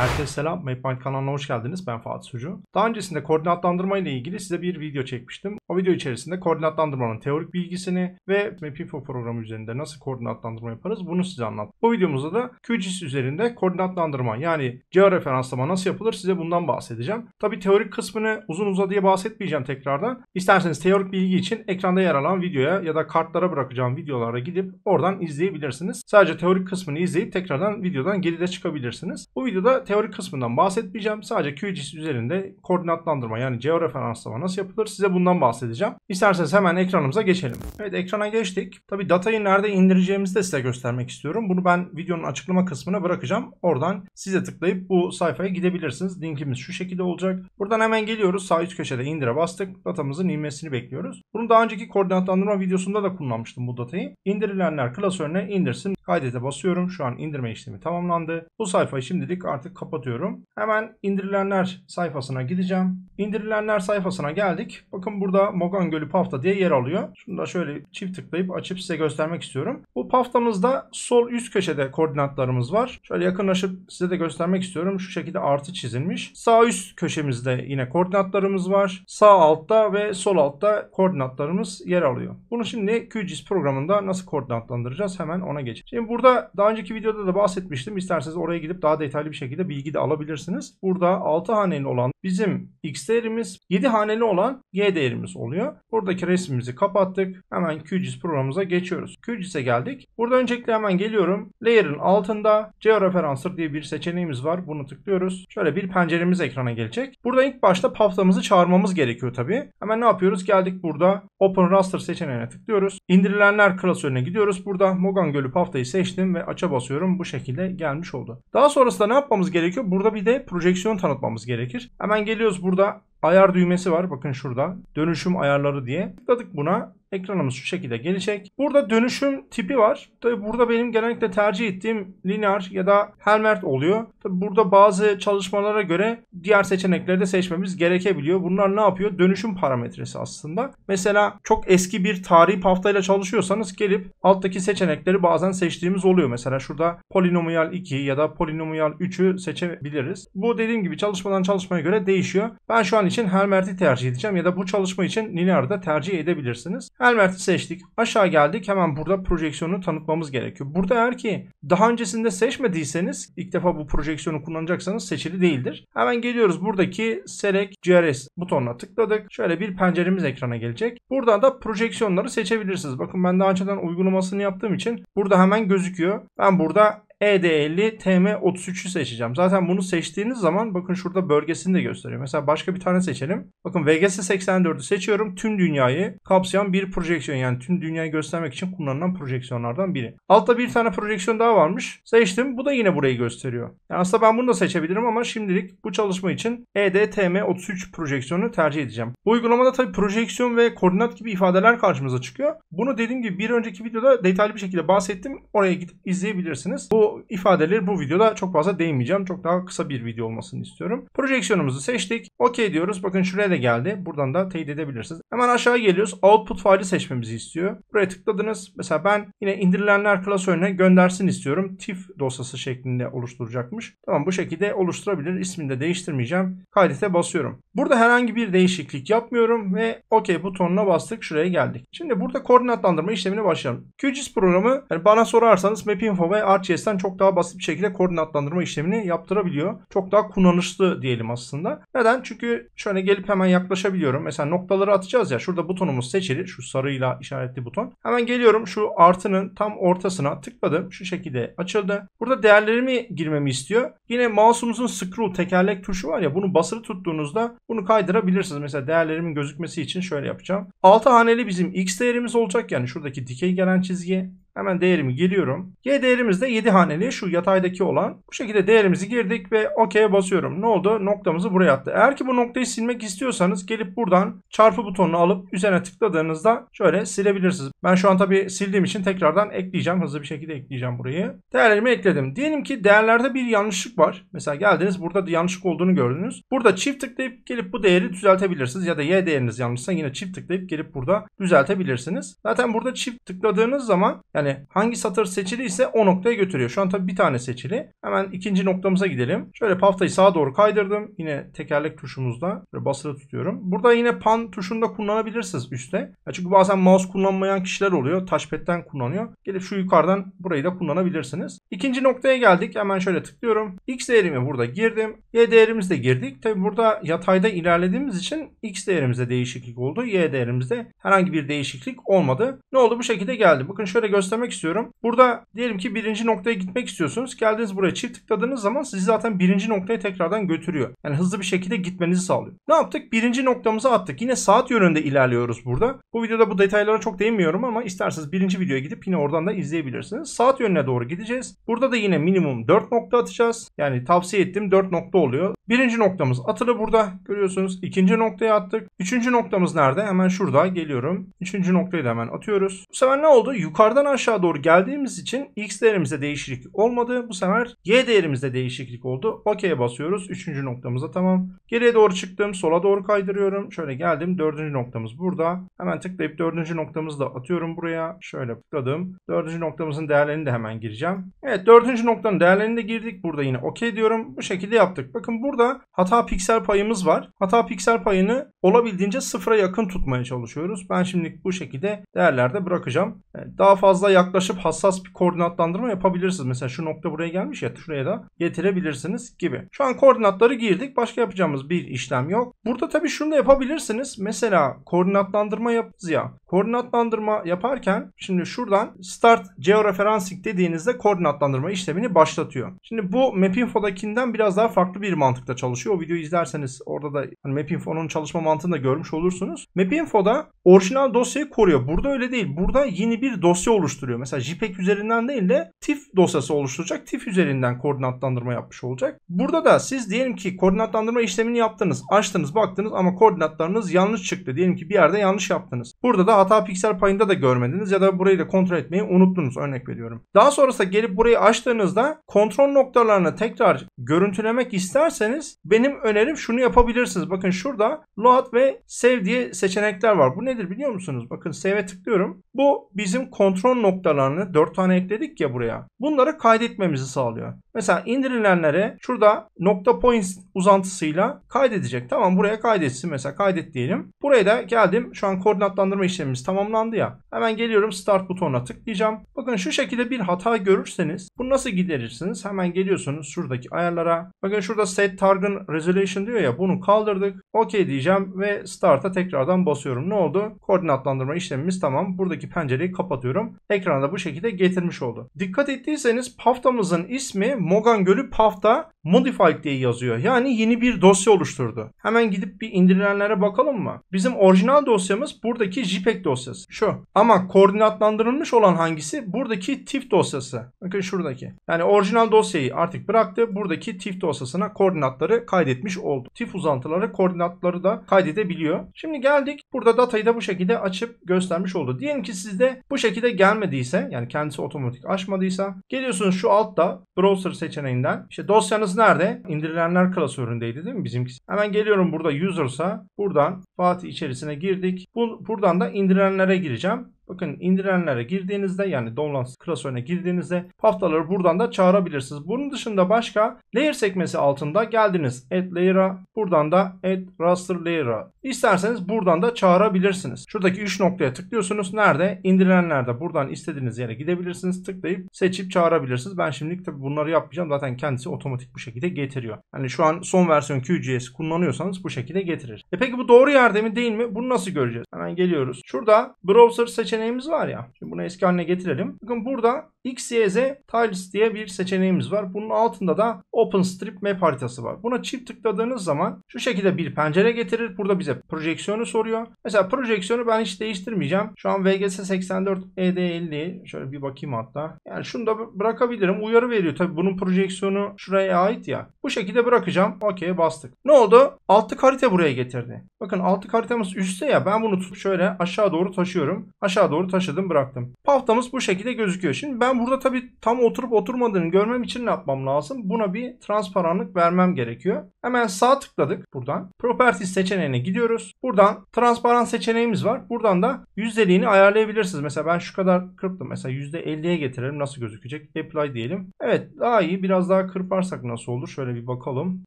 Herkese selam. MapMind kanalına hoş geldiniz. Ben Fatih Sucu. Daha öncesinde koordinatlandırma ile ilgili size bir video çekmiştim. O video içerisinde koordinatlandırmanın teorik bilgisini ve Mapinfo programı üzerinde nasıl koordinatlandırma yaparız bunu size anlattım. Bu videomuzda da QGIS üzerinde koordinatlandırma yani georeferanslama nasıl yapılır size bundan bahsedeceğim. Tabi teorik kısmını uzun uzadıya bahsetmeyeceğim tekrardan. İsterseniz teorik bilgi için ekranda yer alan videoya ya da kartlara bırakacağım videolara gidip oradan izleyebilirsiniz. Sadece teorik kısmını izleyip tekrardan videodan geride çıkabilirsiniz. Bu videoda teorik kısmından bahsetmeyeceğim. Sadece QGIS üzerinde koordinatlandırma yani georeferanslama nasıl yapılır size bundan bahsedeceğim. İsterseniz hemen ekranımıza geçelim. Evet, ekrana geçtik. Tabi datayı nerede indireceğimizi de size göstermek istiyorum. Bunu ben videonun açıklama kısmına bırakacağım. Oradan size tıklayıp bu sayfaya gidebilirsiniz. Linkimiz şu şekilde olacak. Buradan hemen geliyoruz. Sağ üst köşede indire bastık. Datamızın inmesini bekliyoruz. Bunu daha önceki koordinatlandırma videosunda da kullanmıştım bu datayı. İndirilenler klasörüne indirsin. Kaydete basıyorum. Şu an indirme işlemi tamamlandı. Bu sayfayı şimdilik artık kapatıyorum. Hemen indirilenler sayfasına gideceğim. İndirilenler sayfasına geldik. Bakın burada Mogan Gölü Pafta diye yer alıyor. Şunu da şöyle çift tıklayıp açıp size göstermek istiyorum. Bu paftamızda sol üst köşede koordinatlarımız var. Şöyle yakınlaşıp size de göstermek istiyorum. Şu şekilde artı çizilmiş. Sağ üst köşemizde yine koordinatlarımız var. Sağ altta ve sol altta koordinatlarımız yer alıyor. Bunu şimdi QGIS programında nasıl koordinatlandıracağız? Hemen ona geçelim. Şimdi burada daha önceki videoda da bahsetmiştim. İsterseniz oraya gidip daha detaylı bir şekilde bilgi de alabilirsiniz. Burada 6 haneli olan bizim X değerimiz, 7 haneli olan Y değerimiz oluyor. Buradaki resmimizi kapattık. Hemen QGIS programımıza geçiyoruz. QGIS'e geldik. Burada öncelikle hemen geliyorum. Layer'ın altında Georeferencer diye bir seçeneğimiz var. Bunu tıklıyoruz. Şöyle bir penceremiz ekrana gelecek. Burada ilk başta paftamızı çağırmamız gerekiyor tabii. Hemen ne yapıyoruz? Geldik burada Open Raster seçeneğine tıklıyoruz. İndirilenler klasörüne gidiyoruz. Burada Mogan Gölü Pafta'yı seçtim ve aça basıyorum. Bu şekilde gelmiş oldu. Daha sonrasında ne yapmamız gerekiyor? Burada bir de projeksiyon tanıtmamız gerekir. Hemen geliyoruz, burada ayar düğmesi var. Bakın şurada. Dönüşüm ayarları diye. Tıkladık buna. Ekranımız şu şekilde gelecek. Burada dönüşüm tipi var. Tabi burada benim genellikle tercih ettiğim linear ya da Helmert oluyor. Tabi burada bazı çalışmalara göre diğer seçenekleri de seçmemiz gerekebiliyor. Bunlar ne yapıyor? Dönüşüm parametresi aslında. Mesela çok eski bir tarihi paftayla çalışıyorsanız gelip alttaki seçenekleri bazen seçtiğimiz oluyor. Mesela şurada polinomiyal 2 ya da polinomiyal 3'ü seçebiliriz. Bu dediğim gibi çalışmadan çalışmaya göre değişiyor. Ben şu an için Helmert'i tercih edeceğim ya da bu çalışma için linear'ı da tercih edebilirsiniz. Helmert'i seçtik. Aşağı geldik. Hemen burada projeksiyonu tanıtmamız gerekiyor. Burada eğer ki daha öncesinde seçmediyseniz, ilk defa bu projeksiyonu kullanacaksanız seçili değildir. Hemen geliyoruz. Buradaki Select GRS butonuna tıkladık. Şöyle bir penceremiz ekrana gelecek. Buradan da projeksiyonları seçebilirsiniz. Bakın ben daha önceden uygulamasını yaptığım için burada hemen gözüküyor. Ben burada ED50 TM33'ü seçeceğim. Zaten bunu seçtiğiniz zaman bakın şurada bölgesini de gösteriyor. Mesela başka bir tane seçelim. Bakın VGS 84'ü seçiyorum. Tüm dünyayı kapsayan bir projeksiyon, yani tüm dünyayı göstermek için kullanılan projeksiyonlardan biri. Altta bir tane projeksiyon daha varmış. Seçtim. Bu da yine burayı gösteriyor. Yani aslında ben bunu da seçebilirim ama şimdilik bu çalışma için ED-TM33 projeksiyonu tercih edeceğim. Bu uygulamada tabii projeksiyon ve koordinat gibi ifadeler karşımıza çıkıyor. Bunu dediğim gibi bir önceki videoda detaylı bir şekilde bahsettim. Oraya gidip izleyebilirsiniz. Bu ifadeleri bu videoda çok fazla değinmeyeceğim. Çok daha kısa bir video olmasını istiyorum. Projeksiyonumuzu seçtik. OK diyoruz. Bakın şuraya da geldi. Buradan da teyit edebilirsiniz. Hemen aşağı geliyoruz. Output faili seçmemizi istiyor. Buraya tıkladınız. Mesela ben yine indirilenler klasörüne göndersin istiyorum. TIFF dosyası şeklinde oluşturacakmış. Tamam, bu şekilde oluşturabilir. İsmini de değiştirmeyeceğim. Kaydete basıyorum. Burada herhangi bir değişiklik yapmıyorum ve OK butonuna bastık. Şuraya geldik. Şimdi burada koordinatlandırma işlemine başlayalım. QGIS programı, yani bana sorarsanız Mapinfo ve ArcGIS'ten çok daha basit bir şekilde koordinatlandırma işlemini yaptırabiliyor. Çok daha kullanışlı diyelim aslında. Neden? Çünkü şöyle gelip hemen yaklaşabiliyorum. Mesela noktaları atacağız ya. Şurada butonumuz seçili. Şu sarıyla işaretli buton. Hemen geliyorum. Şu artının tam ortasına tıkladım. Şu şekilde açıldı. Burada değerlerimi girmemi istiyor. Yine mouse'umuzun scroll tekerlek tuşu var ya. Bunu basılı tuttuğunuzda bunu kaydırabilirsiniz. Mesela değerlerimin gözükmesi için şöyle yapacağım. 6 haneli bizim X değerimiz olacak. Yani şuradaki dikey gelen çizgiye. Hemen değerimi giriyorum. Y değerimiz de 7 haneli, şu yataydaki olan. Bu şekilde değerimizi girdik ve OK'ye basıyorum. Ne oldu? Noktamızı buraya attı. Eğer ki bu noktayı silmek istiyorsanız gelip buradan çarpı butonunu alıp üzerine tıkladığınızda şöyle silebilirsiniz. Ben şu an tabii sildiğim için tekrardan ekleyeceğim. Hızlı bir şekilde ekleyeceğim burayı. Değerlerimi ekledim. Diyelim ki değerlerde bir yanlışlık var. Mesela geldiniz, burada da yanlışlık olduğunu gördünüz. Burada çift tıklayıp gelip bu değeri düzeltebilirsiniz. Ya da Y değeriniz yanlışsa yine çift tıklayıp gelip burada düzeltebilirsiniz. Zaten burada çift tıkladığınız zaman Yani hangi satır seçiliyse o noktaya götürüyor. Şu an tabii bir tane seçili. Hemen ikinci noktamıza gidelim. Şöyle paftayı sağa doğru kaydırdım. Yine tekerlek tuşumuzda böyle basılı tutuyorum. Burada yine pan tuşunu da kullanabilirsiniz üstte. Çünkü bazen mouse kullanmayan kişiler oluyor. Touchpad'den kullanıyor. Gelip şu yukarıdan burayı da kullanabilirsiniz. İkinci noktaya geldik. Hemen şöyle tıklıyorum. X değerimi burada girdim. Y değerimizi de girdik. Tabii burada yatayda ilerlediğimiz için X değerimizde değişiklik oldu. Y değerimizde herhangi bir değişiklik olmadı. Ne oldu? Bu şekilde geldi. Bakın şöyle göstermek istiyorum. Burada diyelim ki birinci noktaya gitmek istiyorsunuz. Geldiniz buraya çift tıkladığınız zaman sizi zaten birinci noktaya tekrardan götürüyor. Yani hızlı bir şekilde gitmenizi sağlıyor. Ne yaptık? Birinci noktamıza attık. Yine saat yönünde ilerliyoruz burada. Bu videoda bu detaylara çok değinmiyorum ama isterseniz birinci videoya gidip yine oradan da izleyebilirsiniz. Saat yönüne doğru gideceğiz. Burada da yine minimum 4 nokta atacağız. Yani tavsiye ettiğim 4 nokta oluyor. Birinci noktamız atılı burada. Görüyorsunuz. İkinci noktaya attık. Üçüncü noktamız nerede? Hemen şurada geliyorum. Üçüncü noktayı da hemen atıyoruz. Bu sefer ne oldu? Yukarıdan aşağı doğru geldiğimiz için X değerimizde değişiklik olmadı. Bu sefer Y değerimizde değişiklik oldu. OK'ye basıyoruz. Üçüncü noktamıza tamam. Geriye doğru çıktım. Sola doğru kaydırıyorum. Şöyle geldim. Dördüncü noktamız burada. Hemen tıklayıp dördüncü noktamızı da atıyorum buraya. Şöyle tıkladım. Dördüncü noktamızın değerlerini de hemen gireceğim. Evet, dördüncü noktanın değerlerini de girdik. Burada yine OK diyorum. Bu şekilde yaptık. Bakın burada hata piksel payımız var. Hata piksel payını olabildiğince sıfıra yakın tutmaya çalışıyoruz. Ben şimdi bu şekilde değerlerde bırakacağım. Daha fazla yaklaşıp hassas bir koordinatlandırma yapabilirsiniz. Mesela şu nokta buraya gelmiş ya, şuraya da getirebilirsiniz gibi. Şu an koordinatları girdik. Başka yapacağımız bir işlem yok. Burada tabii şunu da yapabilirsiniz. Mesela koordinatlandırma yapacağız ya. Koordinatlandırma yaparken şimdi şuradan Start Georeferencing dediğinizde koordinatlandırma işlemini başlatıyor. Şimdi bu Mapinfo'dakinden biraz daha farklı bir mantıkta çalışıyor. O videoyu izlerseniz orada da hani Mapinfo'nun çalışma mantığını da görmüş olursunuz. Mapinfo'da orijinal dosyayı koruyor. Burada öyle değil. Burada yeni bir dosya oluşturuyor. Mesela JPEG üzerinden değil de TIFF dosyası oluşturacak. TIFF üzerinden koordinatlandırma yapmış olacak. Burada da siz diyelim ki koordinatlandırma işlemini yaptınız, açtınız, baktınız ama koordinatlarınız yanlış çıktı. Diyelim ki bir yerde yanlış yaptınız. Burada da hata piksel payında da görmediniz ya da burayı da kontrol etmeyi unuttunuz, örnek veriyorum. Daha sonrasında gelip burayı açtığınızda kontrol noktalarını tekrar görüntülemek isterseniz benim önerim şunu yapabilirsiniz. Bakın şurada Load ve Save diye seçenekler var. Bu nedir biliyor musunuz? Bakın Save'e tıklıyorum. Bu bizim kontrol noktalarını 4 tane ekledik ya buraya. Bunları kaydetmemizi sağlıyor. Mesela indirilenlere şurada nokta points uzantısıyla kaydedecek. Tamam, buraya kaydetsin. Mesela kaydet diyelim. Buraya da geldim. Şu an koordinatlandırma işlemimiz tamamlandı ya. Hemen geliyorum, Start butonuna tıklayacağım. Bakın şu şekilde bir hata görürseniz bunu nasıl giderirsiniz? Hemen geliyorsunuz şuradaki ayarlara. Bakın şurada Set Target Resolution diyor ya, bunu kaldırdık. OK diyeceğim ve Start'a tekrardan basıyorum. Ne oldu? Koordinatlandırma işlemimiz tamam. Buradaki pencereyi kapatıyorum. Ekrana da bu şekilde getirmiş oldu. Dikkat ettiyseniz paftamızın ismi Mogan Gölü Pafta Modified diye yazıyor. Yani yeni bir dosya oluşturdu. Hemen gidip bir indirilenlere bakalım mı? Bizim orijinal dosyamız buradaki JPEG dosyası. Şu. Ama koordinatlandırılmış olan hangisi? Buradaki TIFF dosyası. Bakın şuradaki. Yani orijinal dosyayı artık bıraktı. Buradaki TIFF dosyasına koordinatları kaydetmiş oldu. TIFF uzantıları koordinatları da kaydedebiliyor. Şimdi geldik. Burada datayı da bu şekilde açıp göstermiş oldu. Diyelim ki sizde bu şekilde gelmediyse, yani kendisi otomatik açmadıysa, geliyorsunuz şu altta Browser seçeneğinden. İşte dosyanız nerede? İndirilenler klasöründeydi değil mi bizimkisi? Hemen geliyorum, burada User'sa buradan Fatih içerisine girdik. Buradan da indirilenlere gireceğim. Bakın indirilenlere girdiğinizde, yani downloads klasörüne girdiğinizde paftaları buradan da çağırabilirsiniz. Bunun dışında başka layer sekmesi altında geldiniz. Add layer'a, buradan da add raster layer'a. İsterseniz buradan da çağırabilirsiniz. Şuradaki 3 noktaya tıklıyorsunuz. Nerede? İndirilenlerde buradan istediğiniz yere gidebilirsiniz. Tıklayıp seçip çağırabilirsiniz. Ben şimdilik tabii bunları yapmayacağım. Zaten kendisi otomatik bu şekilde getiriyor. Yani şu an son versiyon QGIS kullanıyorsanız bu şekilde getirir. Peki bu doğru yerde mi değil mi? Bunu nasıl göreceğiz? Hemen geliyoruz. Şurada browser seçeneğimiz var ya. Şimdi bunu eski haline getirelim. Bakın burada XYZ Tiles diye bir seçeneğimiz var. Bunun altında da OpenStreetMap haritası var. Buna çift tıkladığınız zaman şu şekilde bir pencere getirir. Burada bize projeksiyonu soruyor. Mesela projeksiyonu ben hiç değiştirmeyeceğim. Şu an VGS 84 ED50. Şöyle bir bakayım hatta. Yani şunu da bırakabilirim. Uyarı veriyor. Tabii bunun projeksiyonu şuraya ait ya. Bu şekilde bırakacağım. Okey, bastık. Ne oldu? Altlık harita buraya getirdi. Bakın altlık haritamız üstte ya. Ben bunu tutup şöyle aşağı doğru taşıyorum. Aşağı doğru taşıdım, bıraktım. Paftamız bu şekilde gözüküyor. Şimdi ben Veya burada tabii tam oturup oturmadığını görmem için ne yapmam lazım? Buna bir transparanlık vermem gerekiyor. Hemen sağ tıkladık buradan. Properties seçeneğine gidiyoruz. Buradan transparan seçeneğimiz var. Buradan da yüzdeliğini ayarlayabilirsiniz. Mesela ben şu kadar kırptım. Mesela %50'ye getirelim. Nasıl gözükecek? Apply diyelim. Evet, daha iyi. Biraz daha kırparsak nasıl olur? Şöyle bir bakalım.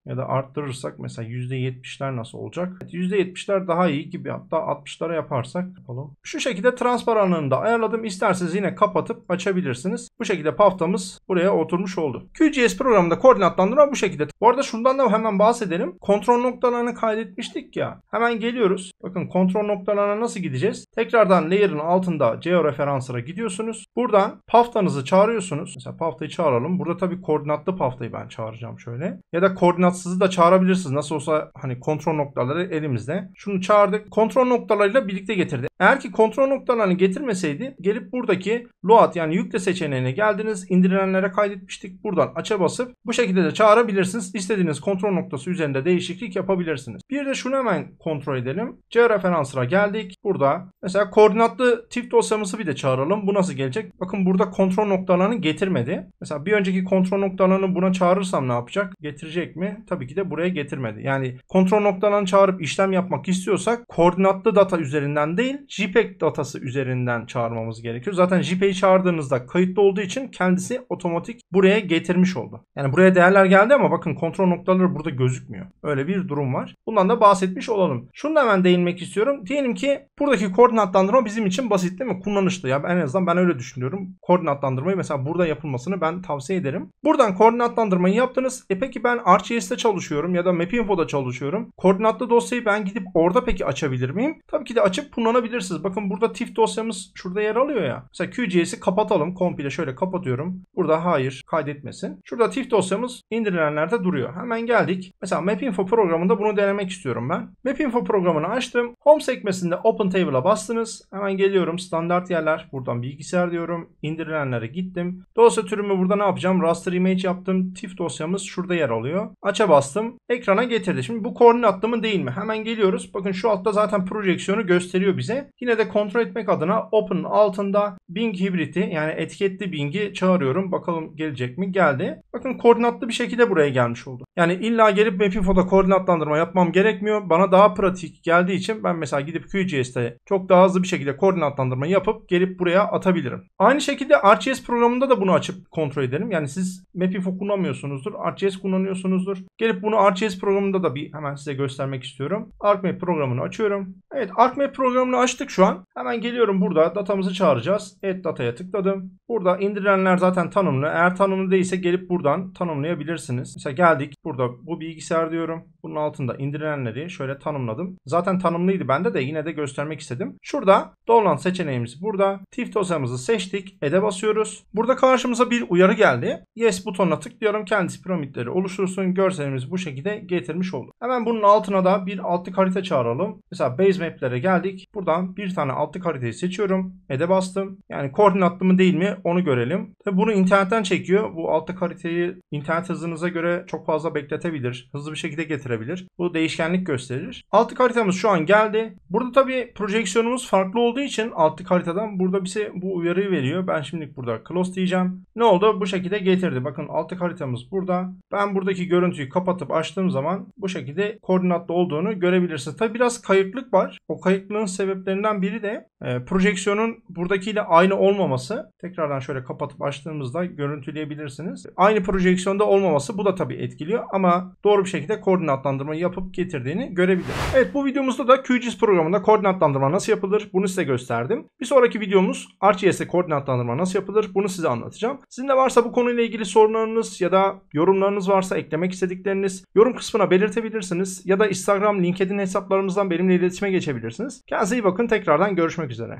Ya da arttırırsak mesela %70'ler nasıl olacak? Evet, %70'ler daha iyi gibi. Hatta 60'lara yaparsak yapalım. Şu şekilde transparanlığını da ayarladım. İsterseniz yine kapatıp açabilirsiniz. Bu şekilde paftamız buraya oturmuş oldu. QGIS programında koordinatlandırma bu şekilde. Bu arada şundan da hemen bahsedelim. Kontrol noktalarını kaydetmiştik ya. Hemen geliyoruz. Bakın kontrol noktalarına nasıl gideceğiz? Tekrardan layer'ın altında georeferance'a gidiyorsunuz. Buradan paftanızı çağırıyorsunuz. Mesela paftayı çağıralım. Burada tabii koordinatlı paftayı ben çağıracağım şöyle. Ya da koordinatsızı da çağırabilirsiniz. Nasıl olsa hani kontrol noktaları elimizde. Şunu çağırdık. Kontrol noktalarıyla birlikte getirdi. Eğer ki kontrol noktalarını getirmeseydi gelip buradaki load yani yükle seçeneğine geldiniz. İndirilenlere kaydetmiştik. Buradan aça basıp bu şekilde de çağırabilirsiniz. İstediğiniz kontrol noktası üzerinde değişiklik yapabilirsiniz. Bir de şunu hemen kontrol edelim. Georeferance'a geldik. Burada mesela koordinatlı tip dosyamızı bir de çağıralım. Bu nasıl gelecek? Bakın burada kontrol noktalarını getirmedi. Mesela bir önceki kontrol noktalarını buna çağırırsam ne yapacak? Getirecek mi? Tabii ki de buraya getirmedi. Yani kontrol noktalarını çağırıp işlem yapmak istiyorsak koordinatlı data üzerinden değil JPEG datası üzerinden çağırmamız gerekiyor. Zaten JPEG'i çağırdığınızda kayıtlı olduğu için kendisi otomatik buraya getirmiş oldu. Yani buraya değerler geldi ama bakın kontrol noktaları burada gözükmüyor. Öyle bir durum var. Bundan da bahsetmiş olalım. Şunu da hemen değinmek istiyorum. Diyelim ki buradaki koordinatlandırma bizim için basit değil mi? Kullanışlı. Ya en azından ben öyle düşünüyorum. Koordinatlandırmayı mesela burada yapılmasını ben tavsiye ederim. Buradan koordinatlandırmayı yaptınız. Peki ben ArcGIS'te çalışıyorum ya da Mapinfo'da çalışıyorum. Koordinatlı dosyayı ben gidip orada peki açabilir miyim? Tabii ki de açıp kullanabilirsiniz. Bakın burada TIFF dosyamız şurada yer alıyor ya. Mesela QGIS'i kapatalım. Komple şöyle kapatıyorum. Burada hayır kaydetmesin. Şurada TIFF dosyamız indirilenlerde duruyor. Hemen geldik. Mesela Mapinfo programında bunu denemek istiyorum ben. Mapinfo programını açtım. Home sekmesinde Open Table'a bastınız. Hemen geliyorum. Standart yerler. Buradan bilgisayar diyorum. İndirilenlere gittim. Dosya türümü burada ne yapacağım? Raster image yaptım. TIFF dosyamız şurada yer alıyor. Aç'a bastım. Ekrana getirdi. Şimdi bu koordinatlı mı değil mi? Hemen geliyoruz. Bakın şu altta zaten projeksiyonu gösteriyor bize. Yine de kontrol etmek adına Open'ın altında Bing hibriti yani etiketli Bing'i çağırıyorum. Bakalım gelecek mi? Geldi. Bakın koordinatlı bir şekilde buraya gelmiş oldu. Yani illa gelip Mapinfo'da koordinatlandırma yapmam gerekmiyor. Bana daha pratik geldiği için ben mesela gidip QGIS'te çok daha hızlı bir şekilde koordinatlandırma yapıp gelip buraya atabilirim. Aynı şekilde ArcGIS programında da bunu açıp kontrol edelim. Yani siz Mapinfo kullanmıyorsunuzdur. ArcGIS kullanıyorsunuzdur. Gelip bunu ArcGIS programında da bir hemen size göstermek istiyorum. ArcMap programını açıyorum. Evet, ArcMap programını açtık şu an. Hemen geliyorum burada datamızı çağıracağız. Add data'ya tıkladım. Burada indirilenler zaten tanımlı. Eğer tanımlı değilse gelip buradan tanımlayabilirsiniz. Mesela geldik. Burada bu bilgisayar diyorum. Bunun altında indirilenleri şöyle tanımladım. Zaten tanımlıydı bende de yine de göstermek istedim. Şurada download seçeneğimiz burada. TIFF dosyamızı seçtik. Add'e basıyoruz. Burada karşımıza bir uyarı geldi. Yes butonuna tıklıyorum. Kendisi piramitleri oluştursun. Görselimizi bu şekilde getirmiş olduk. Hemen bunun altına da bir altlık harita çağıralım. Mesela base map'lere geldik. Buradan bir tane altlık haritayı seçiyorum. Add'e bastım. Yani koordinatlı mı değil mi onu görelim. Tabi bunu internetten çekiyor. Bu altlık haritayı internet hızınıza göre çok fazla bekletebilir. Hızlı bir şekilde getirebilir. Bu değişkenlik gösterir. Altlık haritamız şu an geldi. Burada tabi projeksiyonumuz farklı olduğu için altlık haritadan burada bize bu uyarıyı veriyor. Ben şimdilik burada close diyeceğim. Ne oldu? Bu şekilde getirdi. Bakın altlık haritamız burada. Ben buradaki görüntüyü kapatıp açtığım zaman bu şekilde koordinatlı olduğunu görebilirsiniz. Tabi biraz kayıklık var. O kayıklığın sebeplerinden biri de projeksiyonun buradakiyle aynı olmaması. Tekrardan şöyle kapatıp açtığımızda görüntüleyebilirsiniz. Aynı projeksiyonda olmaması bu da tabii etkiliyor ama doğru bir şekilde koordinatlandırmayı yapıp getirdiğini görebiliriz. Evet, bu videomuzda da QGIS programında koordinatlandırma nasıl yapılır bunu size gösterdim. Bir sonraki videomuz ArcGIS'te koordinatlandırma nasıl yapılır bunu size anlatacağım. Sizin de varsa bu konuyla ilgili sorunlarınız ya da yorumlarınız varsa eklemek istedikleriniz yorum kısmına belirtebilirsiniz ya da Instagram, LinkedIn hesaplarımızdan benimle iletişime geçebilirsiniz. Kendinize iyi bakın, tekrardan görüşmek üzere.